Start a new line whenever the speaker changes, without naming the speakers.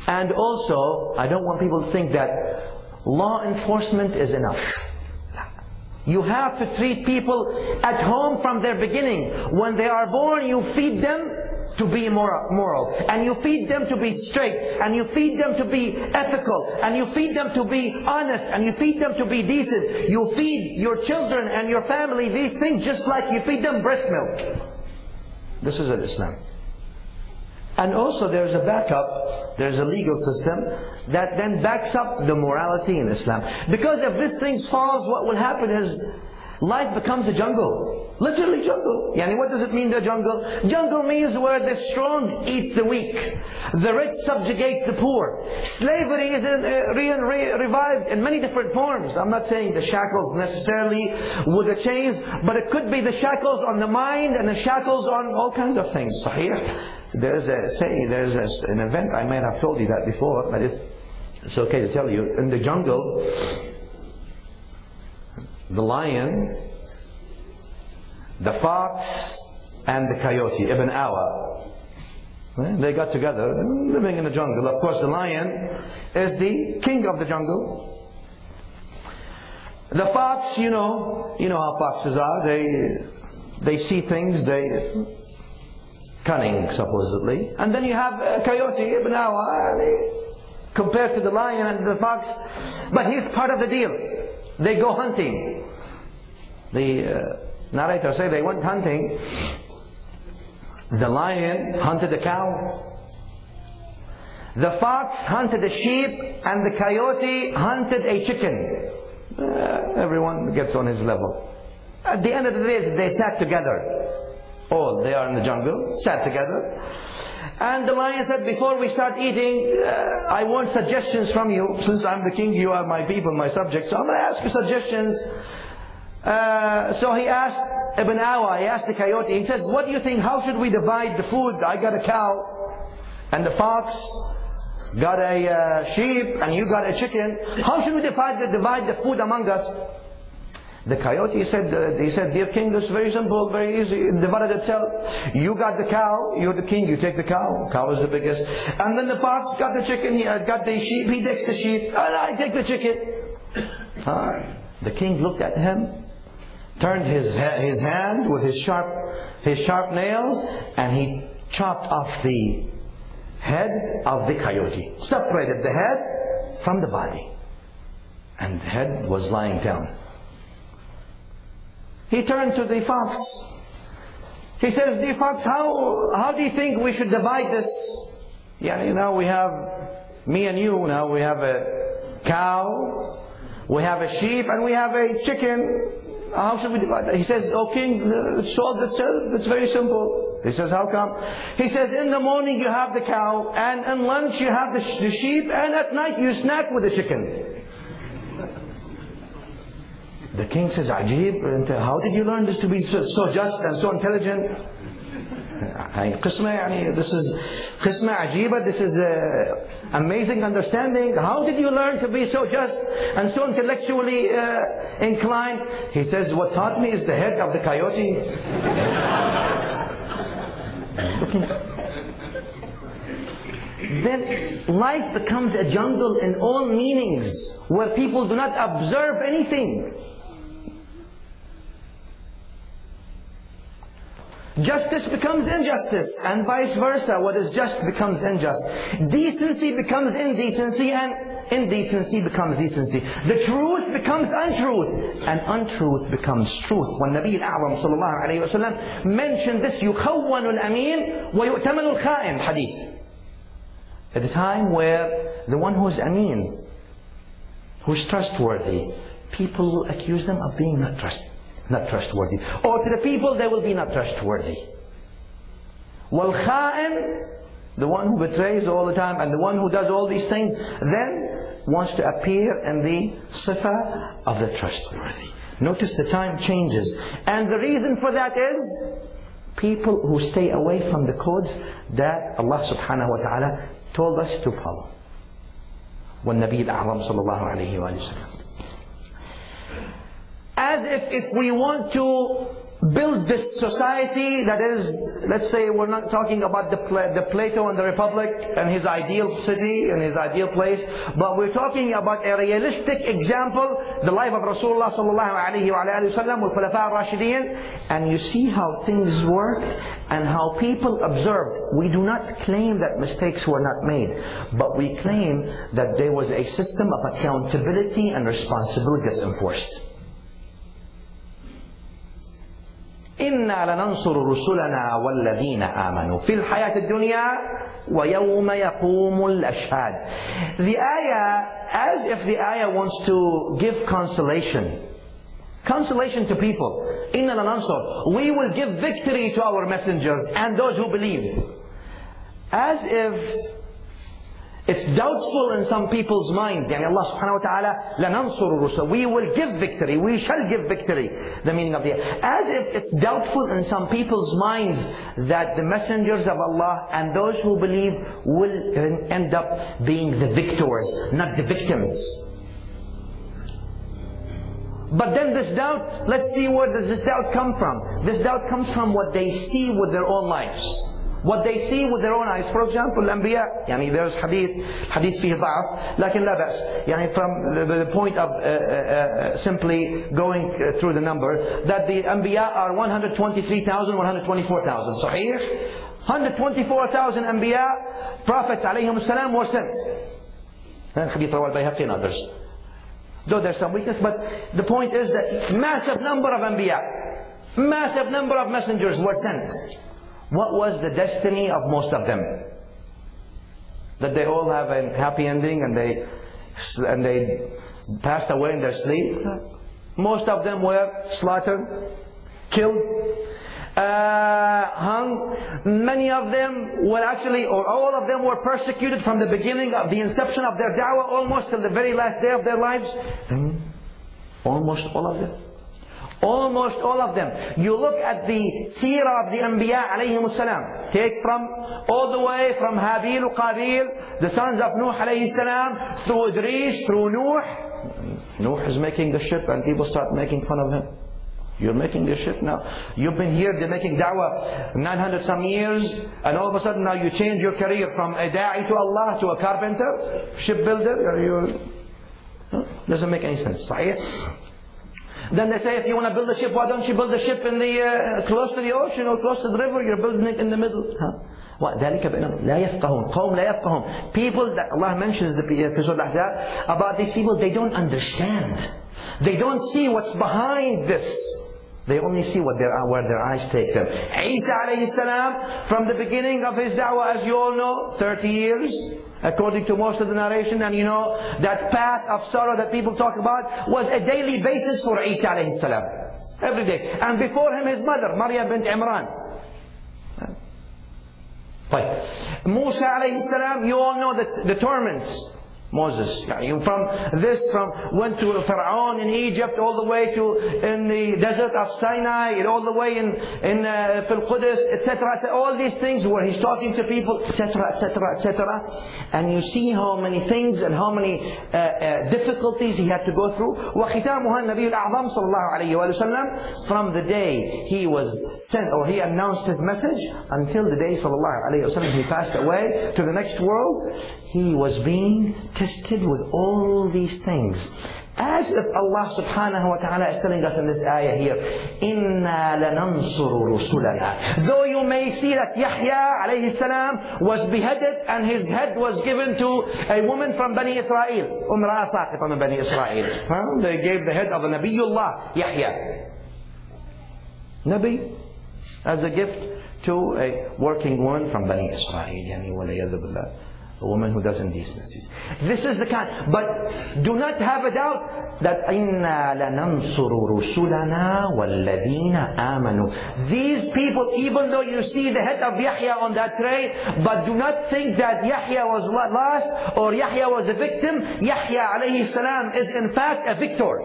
And also, I don't want people to think that law enforcement is enough. You have to treat people at home from their beginning. When they are born, you feed them to be moral, and you feed them to be straight, and you feed them to be ethical, and you feed them to be honest, and you feed them to be decent. You feed your children and your family these things just like you feed them breast milk. This is Islam. And also there's a backup, there's a legal system that then backs up the morality in Islam. Because if this thing falls, what will happen is life becomes a jungle. Literally jungle. Yani what does it mean, the jungle? Jungle means where the strong eats the weak. The rich subjugates the poor. Slavery is revived in many different forms. I'm not saying the shackles necessarily with the chains, but it could be the shackles on the mind and the shackles on all kinds of things. Sahih. There's an event, I might have told you that before, but it's okay to tell you. In the jungle, the lion, the fox, and the coyote, Ibn Awa, they got together, living in the jungle. Of course, the lion is the king of the jungle. The fox, you know how foxes are. They see things, cunning supposedly. And then you have coyote, Ibn Awa, compared to the lion and the fox, but he's part of the deal. They go hunting. The narrator say they went hunting. The lion hunted a cow. The fox hunted a sheep, and the coyote hunted a chicken. Everyone gets on his level. At the end of the day, they sat together. All they are in the jungle, sat together. And the lion said, before we start eating, I want suggestions from you. Since I'm the king, you are my people, my subjects, so I'm going to ask you suggestions. So he asked Ibn Awa, he asked the coyote, he says, what do you think, how should we divide the food? I got a cow, and the fox got a sheep, and you got a chicken. How should we divide the food among us? The coyote said, dear king, this is very simple, very easy, it divided itself. You got the cow, you're the king, you take the cow. Cow is the biggest. And then the fox got the chicken, he got the sheep, he takes the sheep, and I take the chicken. The king looked at him, turned his hand with his sharp nails, and he chopped off the head of the coyote. Separated the head from the body. And the head was lying down. He turned to the fox. He says, dear fox, how do you think we should divide this? Yeah, now we have me and you, now we have a cow, we have a sheep, and we have a chicken. How should we divide that? He says, oh king, it solved itself, it's very simple. He says, how come? He says, in the morning you have the cow, and in lunch you have the sheep, and at night you snack with the chicken. The king says, Ajib, how did you learn this to be so just and so intelligent? This is qisma ajiba, this is amazing understanding. How did you learn to be so just and so intellectually inclined? He says, what taught me is the head of the coyote. Then life becomes a jungle in all meanings, where people do not observe anything. Justice becomes injustice, and vice versa. What is just becomes unjust. Decency becomes indecency, and indecency becomes decency. The truth becomes untruth, and untruth becomes truth. When Nabi al-A'zam sallallahu alayhi wa sallam mentioned this, يُخَوَّنُ الْأَمِينَ وَيُؤْتَمَنُ الْخَائِنَ hadith. At the time where the one who is ameen, who is trustworthy, people will accuse them of being not trustworthy. Or to the people, they will be not trustworthy. Wal-kha'in, the one who betrays all the time, and the one who does all these things, then wants to appear in the sifa of the trustworthy. Notice the time changes. And the reason for that is people who stay away from the codes that Allah subhanahu wa ta'ala told us to follow. وَالنَّبِيِّ الْأَعْظَمِ صَلَّى اللَّهُ عَلَيْهِ وَسَلَّمَ. As if we want to build this society that is, let's say, we're not talking about the Plato and the Republic and his ideal city and his ideal place, but we're talking about a realistic example, the life of Rasulullah sallallahu alaihi wasallam with Khulafa al-Rashidin, and you see how things worked and how people observed. We do not claim that mistakes were not made, but we claim that there was a system of accountability and responsibility that's enforced. إِنَّا لَنَنْصُرُ رُسُلَنَا وَالَّذِينَ آمَنُوا فِي الْحَيَاةِ الدُّنْيَا وَيَوْمَ يَقُومُ الْأَشْهَادِ. The ayah, as if the ayah wants to give consolation to people. إِنَّا لَنَنْصُرُ, we will give victory to our messengers and those who believe. As if it's doubtful in some people's minds. Yani Allah subhanahu wa ta'ala, لَنَنْصُرُ الرُّسُلَ, we will give victory, we shall give victory. The meaning of the ayah. As if it's doubtful in some people's minds that the messengers of Allah and those who believe will end up being the victors, not the victims. But then this doubt, let's see where does this doubt come from. This doubt comes from what they see with their own lives. What they see with their own eyes. For example, الأنبياء, يعني there's hadith فيه ضعف, لكن لا بأس. يعني from the point of simply going through the number, that the أنبياء are 123,000, 124,000. صحيح? 124,000 أنبياء, prophets عليهم السلام, were sent. And hadith رواه البيهقي and others. Though there's some weakness, but the point is that massive number of أنبياء, massive number of messengers were sent. What was the destiny of most of them? That they all have a happy ending and they passed away in their sleep? Most of them were slaughtered, killed, hung. Many of them were actually, or all of them were persecuted from the beginning of the inception of their da'wah almost till the very last day of their lives. Almost all of them. Almost all of them. You look at the seerah of the Anbiya alayhimus salam. Take from all the way from Habil, Qabil, the sons of Nuh alayhi salam, through Idris, through Nuh. Nuh is making the ship and people start making fun of him. You're making the ship now. You've been here, they're making da'wah 900 some years, and all of a sudden now you change your career from a da'i to Allah to a carpenter, shipbuilder. Doesn't make any sense. Sahih? Then they say, if you want to build a ship, why don't you build a ship in the close to the ocean or close to the river? You're building it in the middle. وَذَلِكَ بِأَنَّهُمْ لَا يَفْقَهُونَ قَوْمٌ لَا يَفْقَهُونَ. People that Allah mentions in Surah Al-Ahzab about these people, they don't understand. They don't see what's behind this. They only see where their eyes take them. Isa alayhi salam, from the beginning of his da'wah, as you all know, 30 years. According to most of the narration, and you know, that path of sorrow that people talk about was a daily basis for Isa alayhi salam. Every day. And before him his mother, Maryam bint Imran. Musa alayhi salam, you all know that the torments. Moses, went to Pharaoh in Egypt, all the way to in the desert of Sinai, all the way in Fil Qudus, etc. All these things where he's talking to people, etc., etc., etc. And you see how many things and how many difficulties he had to go through. وختامها النبي الأعظم صلى الله عليه وسلم, from the day he was sent or he announced his message until the day صلى الله عليه وسلم he passed away to the next world, he was being tested with all these things. As if Allah subhanahu wa ta'ala is telling us in this ayah here, إِنَّا لَنَنْصُرُ رُسُلَنَا. Though you may see that Yahya alayhi salam was beheaded and his head was given to a woman from Bani Israel. Umra'a saqita min Bani Israel. They gave the head of a Nabiyullah, Yahya. Nabi, as a gift to a working woman from Bani Israel. Yani walayadhu billah. A woman who does indecencies. This is the kind. But do not have a doubt that إِنَّا لَنَنْصُرُ رُسُلَنَا وَالَّذِينَ آمَنُوا. These people, even though you see the head of Yahya on that tray, but do not think that Yahya was lost or Yahya was a victim. Yahya alayhi salam is in fact a victor.